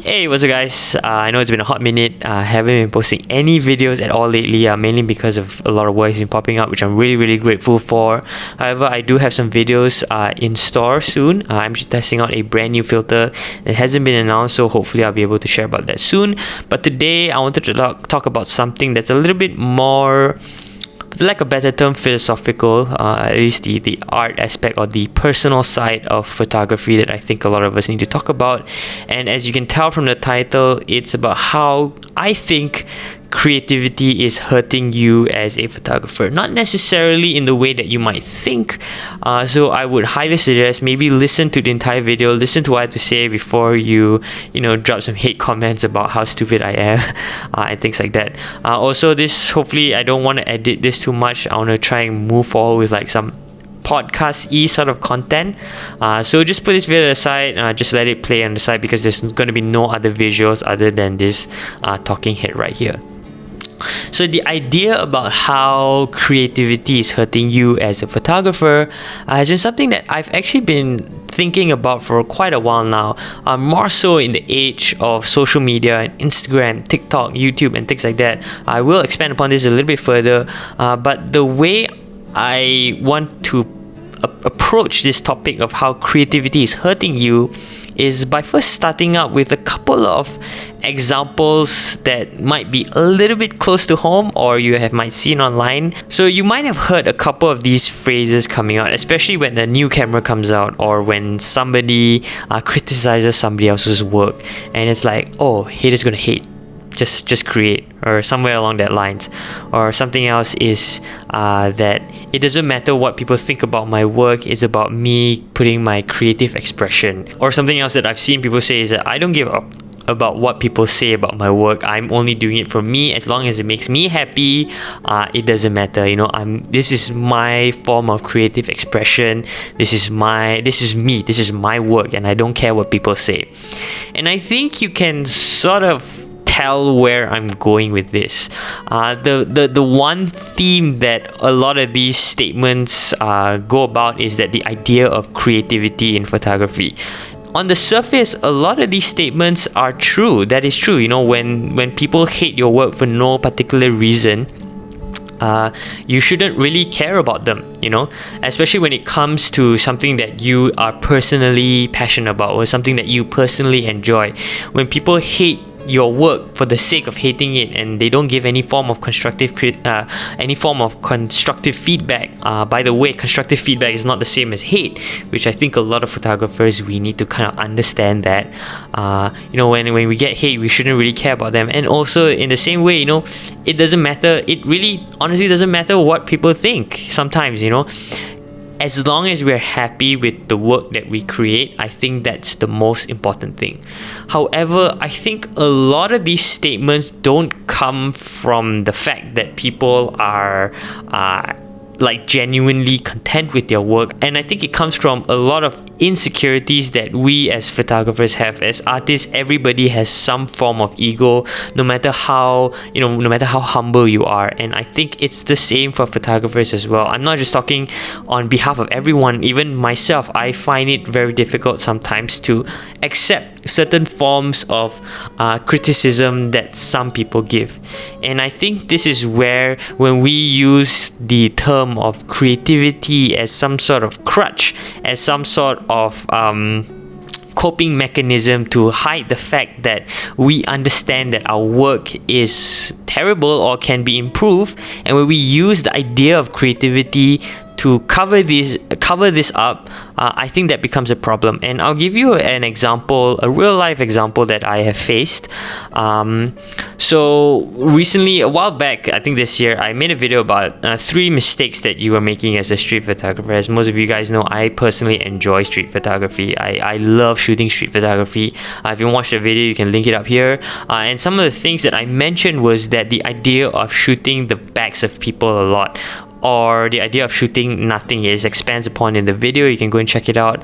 Hey, what's up guys? I know it's been a hot minute. I haven't been posting any videos at all lately, mainly because of a lot of work has been popping up, which I'm really grateful for. However, I do have some videos in store soon. I'm just testing out a brand new filter that hasn't been announced, so hopefully I'll be able to share about that soon. But today I wanted to talk about something that's a little bit more, for lack of a better term, philosophical, at least the art aspect or the personal side of photography that I think a lot of us need to talk about. And as you can tell from the title, it's about how I think creativity is hurting you as a photographer, not necessarily in the way that you might think. So I would highly suggest maybe listen to the entire video, listen to what I have to say before you drop some hate comments about how stupid I am and things like that. Also, this, hopefully I don't want to edit this too much. I want to try and move forward with like some podcast-y sort of content. So just put this video aside, just let it play on the side, because there's going to be no other visuals other than this talking head right here. So the idea about how creativity is hurting you as a photographer has been something that I've actually been thinking about for quite a while now, more so in the age of social media and Instagram, TikTok, YouTube and things like that. I will expand upon this a little bit further, but the way I want to approach this topic of how creativity is hurting you is by first starting out with a couple of examples that might be a little bit close to home or you might seen online. So you might have heard a couple of these phrases coming out, especially when a new camera comes out or when somebody criticizes somebody else's work, and it's like, oh, haters gonna hate, just create, or somewhere along that lines. Or something else is that it doesn't matter what people think about my work, it's about me putting my creative expression. Or something else that I've seen people say is that I don't give up about what people say about my work. I'm only doing it for me. As long as it makes me happy, it doesn't matter. This is my form of creative expression. This is me. This is my work, and I don't care what people say. And I think you can sort of tell where I'm going with this. The one theme that a lot of these statements go about is that the idea of creativity in photography. On the surface, a lot of these statements are true. That is true. When people hate your work for no particular reason, you shouldn't really care about them, especially when it comes to something that you are personally passionate about or something that you personally enjoy. When people hate your work for the sake of hating it and they don't give any form of constructive feedback. By the way, constructive feedback is not the same as hate, which I think a lot of photographers, we need to kind of understand that. When we get hate, we shouldn't really care about them. And also in the same way, it doesn't matter. It really honestly doesn't matter what people think sometimes. As long as we're happy with the work that we create, I think that's the most important thing. However, I think a lot of these statements don't come from the fact that people are genuinely content with their work, and I think it comes from a lot of insecurities that we as photographers have. As artists, everybody has some form of ego, no matter how humble you are, and I think it's the same for photographers as well. I'm not just talking on behalf of everyone. Even myself, I find it very difficult sometimes to accept certain forms of criticism that some people give. And I think this is where, when we use the term of creativity as some sort of crutch, as some sort of coping mechanism to hide the fact that we understand that our work is terrible or can be improved, and when we use the idea of creativity to cover this up, I think that becomes a problem. And I'll give you an example, a real life example that I have faced. So recently, a while back, I think this year, I made a video about 3 mistakes that you are making as a street photographer. As most of you guys know, I personally enjoy street photography. I love shooting street photography. If you watched the video, you can link it up here. And some of the things that I mentioned was that the idea of shooting the backs of people a lot, or the idea of shooting nothing, is expands upon in the video. You can go and check it out.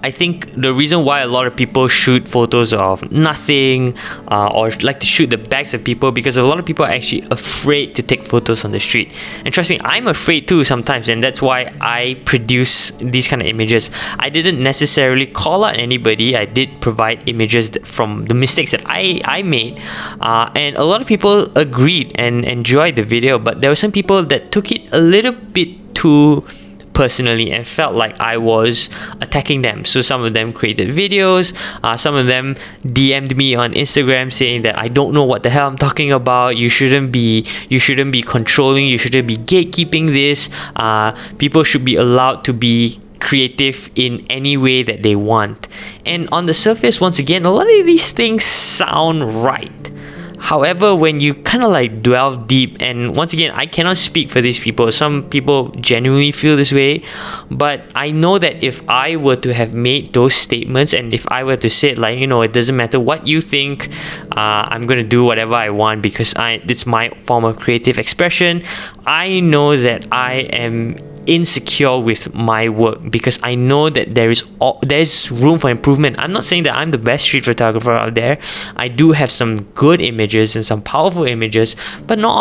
I think the reason why a lot of people shoot photos of nothing or like to shoot the backs of people, because a lot of people are actually afraid to take photos on the street. And trust me, I'm afraid too sometimes, and that's why I produce these kind of images. I didn't necessarily call out anybody. I did provide images from the mistakes that I made, and a lot of people agreed and enjoyed the video, but there were some people that took it a little bit too personally and felt like I was attacking them. So some of them created videos, some of them DM'd me on Instagram saying that I don't know what the hell I'm talking about. You shouldn't be controlling, you shouldn't be gatekeeping this. People should be allowed to be creative in any way that they want. And on the surface, once again, a lot of these things sound right. However, when you kind of like delve deep, and once again, I cannot speak for these people. Some people genuinely feel this way, but I know that if I were to have made those statements, and if I were to say like, it doesn't matter what you think, I'm gonna do whatever I want because it's my form of creative expression. I know that I am insecure with my work because I know that there's room for improvement. I'm not saying that I'm the best street photographer out there. I do have some good images and some powerful images, but not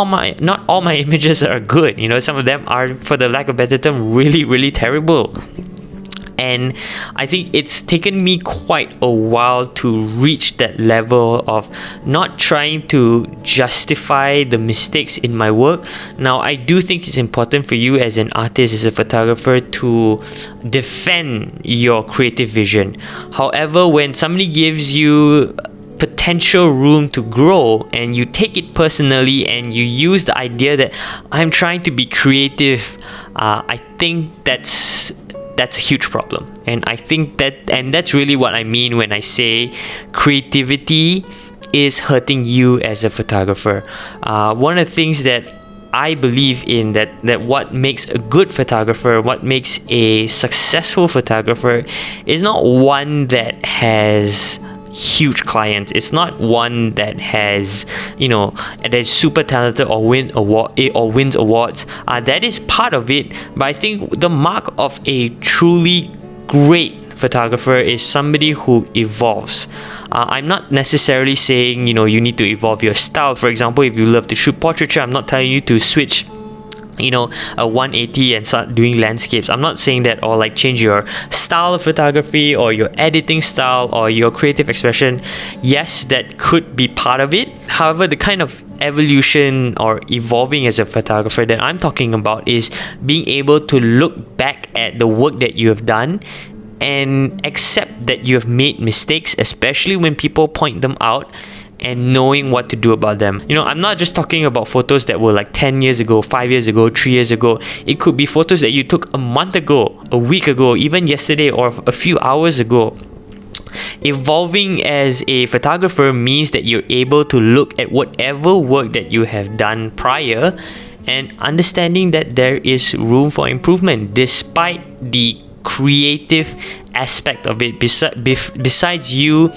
all my images are good. Some of them are, for the lack of a better term, really, really terrible. And I think it's taken me quite a while to reach that level of not trying to justify the mistakes in my work. Now, I do think it's important for you as an artist, as a photographer, to defend your creative vision. However, when somebody gives you potential room to grow and you take it personally and you use the idea that I'm trying to be creative, I think that's a huge problem. And I think that's really what I mean when I say creativity is hurting you as a photographer. One of the things that I believe in, that what makes a good photographer, what makes a successful photographer, is not one that has huge clients. It's not one that has, that is super talented or wins awards. That is part of it, but I think the mark of a truly great photographer is somebody who evolves. I'm not necessarily saying you need to evolve your style. For example, if you love to shoot portraiture, I'm not telling you to switch a 180 and start doing landscapes. I'm not saying that, or like change your style of photography or your editing style or your creative expression. Yes, that could be part of it. However, the kind of evolution or evolving as a photographer that I'm talking about is being able to look back at the work that you have done and accept that you have made mistakes, especially when people point them out, and knowing what to do about them. I'm not just talking about photos that were like 10 years ago, 5 years ago, 3 years ago. It could be photos that you took a month ago, a week ago, even yesterday, or a few hours ago. Evolving as a photographer means that you're able to look at whatever work that you have done prior and understanding that there is room for improvement despite the creative aspect of it. Besides you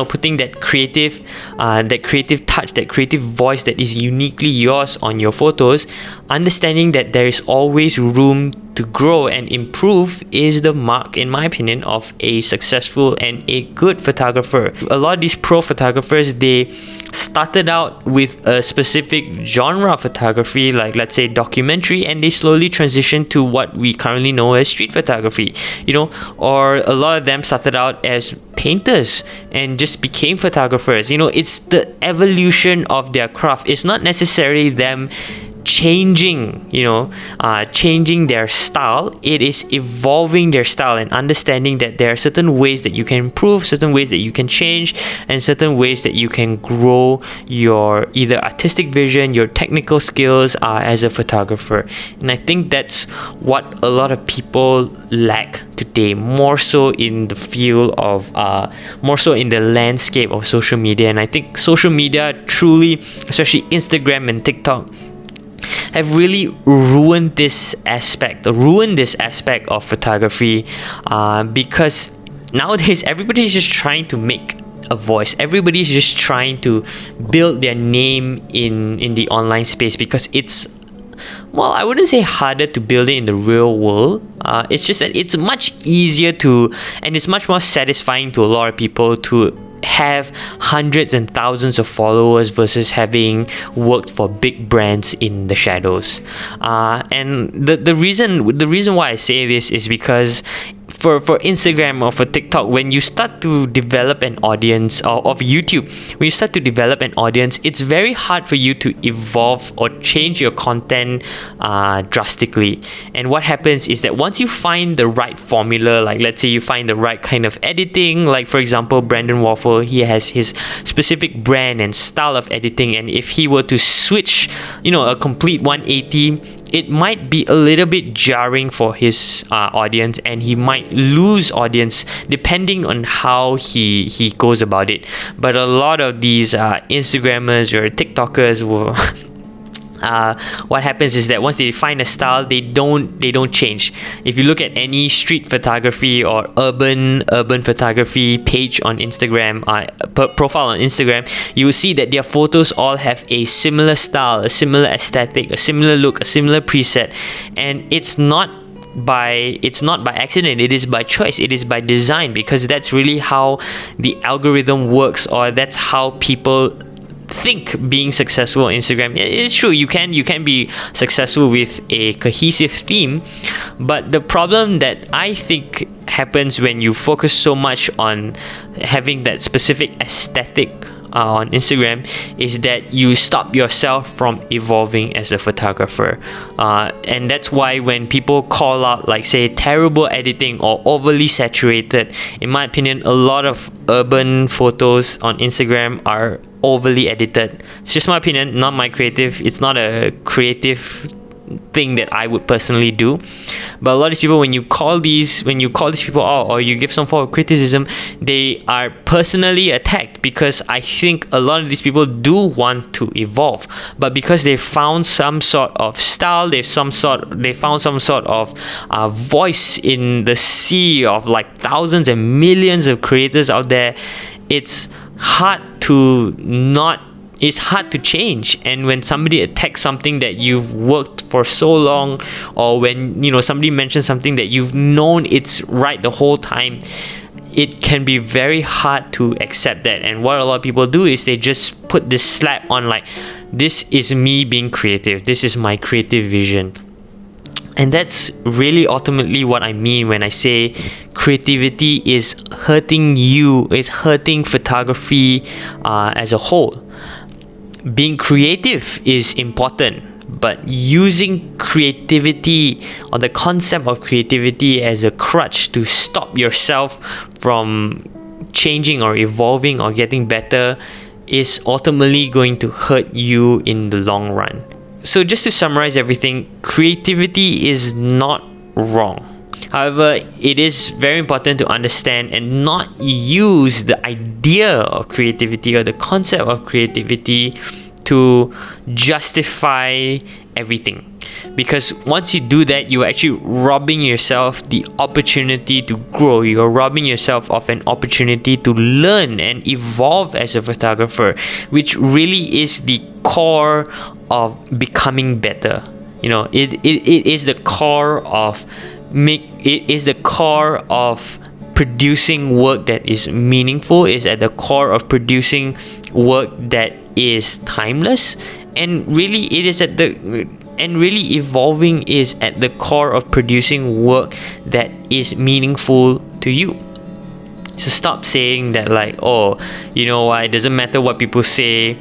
putting that creative touch, that creative voice that is uniquely yours on your photos, understanding that there is always room to grow and improve is the mark, in my opinion, of a successful and a good photographer. A lot of these pro photographers, they started out with a specific genre of photography, like let's say documentary, and they slowly transitioned to what we currently know as street photography, or a lot of them started out as painters and just became photographers. It's the evolution of their craft. It's not necessarily them changing their style. It is evolving their style and understanding that there are certain ways that you can improve, certain ways that you can change, and certain ways that you can grow your either artistic vision, your technical skills as a photographer. And I think that's what a lot of people lack today, more so in the field of more so in the landscape of social media. And I think social media truly, especially Instagram and TikTok, have really ruined this aspect of photography, because nowadays everybody's just trying to make a voice. Everybody's just trying to build their name in the online space, because it's well, I wouldn't say harder to build it in the real world. It's just that it's much easier to, and it's much more satisfying to a lot of people to have hundreds and thousands of followers versus having worked for big brands in the shadows. And the reason why I say this is because for Instagram or for TikTok, when you start to develop an audience, or of YouTube, when you start to develop an audience, it's very hard for you to evolve or change your content drastically. And what happens is that once you find the right formula, like let's say you find the right kind of editing, like for example Brandon Waffle, he has his specific brand and style of editing, and if he were to switch, a complete 180, it might be a little bit jarring for his audience, and he might lose audience depending on how he goes about it. But a lot of these Instagrammers or TikTokers will what happens is that once they find a style, they don't change. If you look at any street photography or urban photography page on Instagram, profile on Instagram, you will see that their photos all have a similar style, a similar aesthetic, a similar look, a similar preset, and it's not by accident. It is by choice. It is by design, because that's really how the algorithm works, or that's how people think being successful on Instagram. It's true, you can be successful with a cohesive theme, but the problem that I think happens when you focus so much on having that specific aesthetic on Instagram is that you stop yourself from evolving as a photographer, and that's why when people call out, like say, terrible editing or overly saturated, in my opinion, a lot of urban photos on Instagram are overly edited. It's just my opinion, not my creative. It's not a creative thing that I would personally do. But a lot of people, when you call these people out, or you give some form of criticism, they are personally attacked, because I think a lot of these people do want to evolve, but because they found some sort of style, they found some sort of voice in the sea of like thousands and millions of creators out there, it's hard to change. And when somebody attacks something that you've worked for so long, or when somebody mentions something that you've known it's right the whole time, it can be very hard to accept that. And what a lot of people do is they just put this slap on, like, this is me being creative, this is my creative vision. And that's really ultimately what I mean when I say creativity is hurting you, is hurting photography as a whole. Being creative is important, but using creativity, or the concept of creativity, as a crutch to stop yourself from changing or evolving or getting better is ultimately going to hurt you in the long run. So just to summarize everything, creativity is not wrong. However, it is very important to understand and not use the idea of creativity or the concept of creativity to justify everything. Because once you do that, you're actually robbing yourself the opportunity to grow. You're robbing yourself of an opportunity to learn and evolve as a photographer, which really is the core of becoming better. It is the core of producing work that is meaningful, is at the core of producing work that is timeless, and really evolving is at the core of producing work that is meaningful to you. So stop saying that, like, it doesn't matter what people say,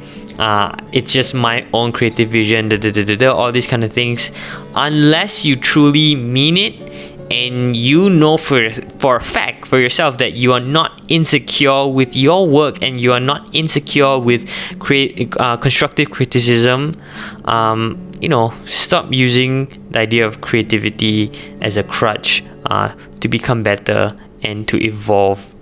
it's just my own creative vision, all these kind of things. Unless you truly mean it, and you know for a fact for yourself that you are not insecure with your work, and you are not insecure with constructive criticism, stop using the idea of creativity as a crutch to become better and to evolve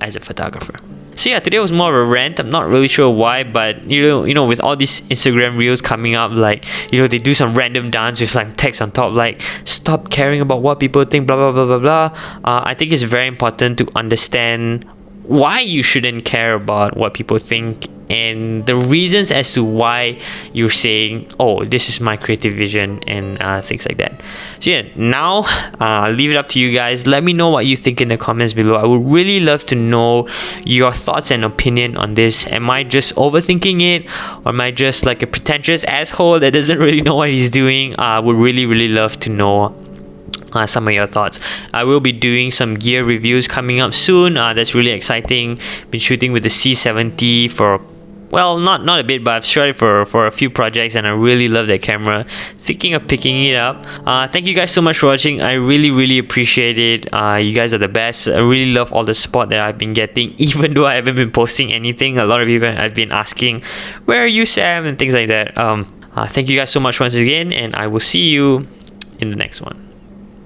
as a photographer. So yeah, today was more of a rant. I'm not really sure why, but with all these Instagram reels coming up, like, they do some random dance with like text on top, like, stop caring about what people think, blah blah blah blah blah. I think it's very important to understand why you shouldn't care about what people think, and the reasons as to why you're saying, oh, this is my creative vision, and things like that. So yeah, now I'll leave it up to you guys. Let me know what you think in the comments below. I would really love to know your thoughts and opinion on this. Am I just overthinking it, or am I just like a pretentious asshole that doesn't really know what he's doing? I would really love to know some of your thoughts. I will be doing some gear reviews coming up soon. That's really exciting. Been shooting with the C70 for, well, not a bit, but I've shot it for a few projects, and I really love that camera. Thinking of picking it up. Thank you guys so much for watching. I really appreciate it. You guys are the best. I really love all the support that I've been getting, even though I haven't been posting anything. A lot of people have been asking, where are you, Sam, and things like that. Thank you guys so much once again, and I will see you in the next one.